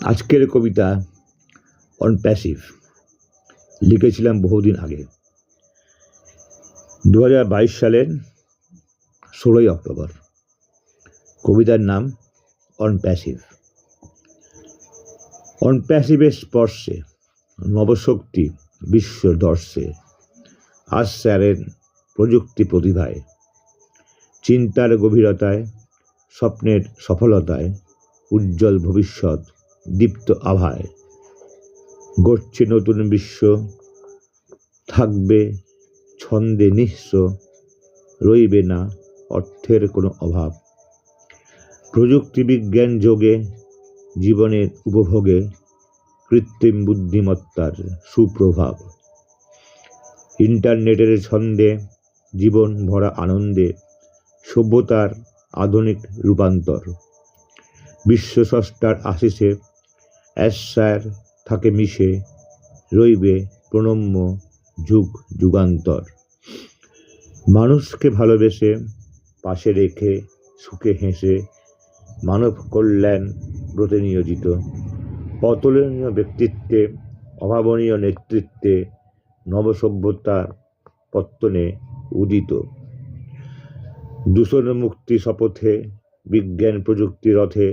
আজকের কবিতা on passive লিখেছিলাম বহুদিন আগে, 2022 সালের 16ই অক্টোবর। কবিতার নাম অন প্যাসিভ। অন প্যাসিভের স্পর্শে নবশক্তি বিশ্ব দর্শে আশ্বারের প্রযুক্তি প্রতিভায়, চিন্তার গভীরতায়, স্বপ্নের সফলতায়, উজ্জ্বল ভবিষ্যৎ দীপ্ত আভায় গড়ছে নতুন বিশ্ব, থাকবে ছন্দে নিঃস্ব, রইবে না অর্থের কোনো অভাব। প্রযুক্তি বিজ্ঞান যোগে জীবনের উপভোগে কৃত্রিম বুদ্ধিমত্তার সুপ্রভাব। ইন্টারনেটের ছন্দে জীবন ভরা আনন্দে সভ্যতার আধুনিক রূপান্তর। বিশ্বস্রষ্টার আশিসে অ্যাশার থাকে মিশে, রইবে প্রণম্য যুগ যুগান্তর। মানুষকে ভালোবেসে পাশে রেখে সুখে হেসে মানব কল্যাণ ব্রতে নিয়োজিত, অতুলনীয় ব্যক্তিত্বে অভাবনীয় নেতৃত্বে নবসভ্যতার পত্তনে উদিত। দূষণ মুক্তি শপথে বিজ্ঞান প্রযুক্তি রথে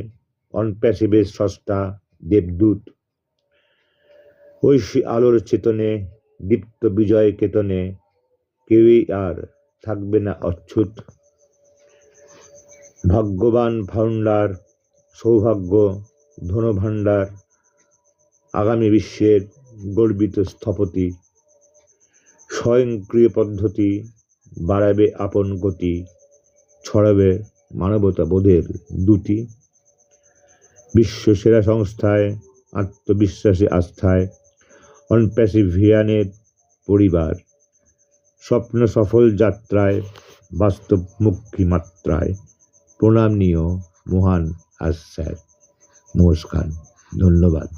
অনপ্যাসিভের স্রষ্টা দেবদূত। ঐশী আলোর চেতনে দীপ্ত বিজয় কেতনে কেউই আর থাকবে না অচ্ছুত। ভাগ্যবান ভাণ্ডার সৌভাগ্য ধনভাণ্ডার আগামী বিশ্বের গর্বিত স্থপতি। স্বয়ংক্রিয় পদ্ধতি বাড়াবে আপন গতি, ছড়াবে মানবতা বোধের দুটি। বিশ্ব সেরা সংস্থায় আত্মবিশ্বাসী আস্থায় অনপ্যাসিভিয়ানের পরিবার। স্বপ্ন সফল যাত্রায় বাস্তব মুক্তি মাত্রায় প্রণাম নিও মহান আশ্বাস। নমস্কার, ধন্যবাদ।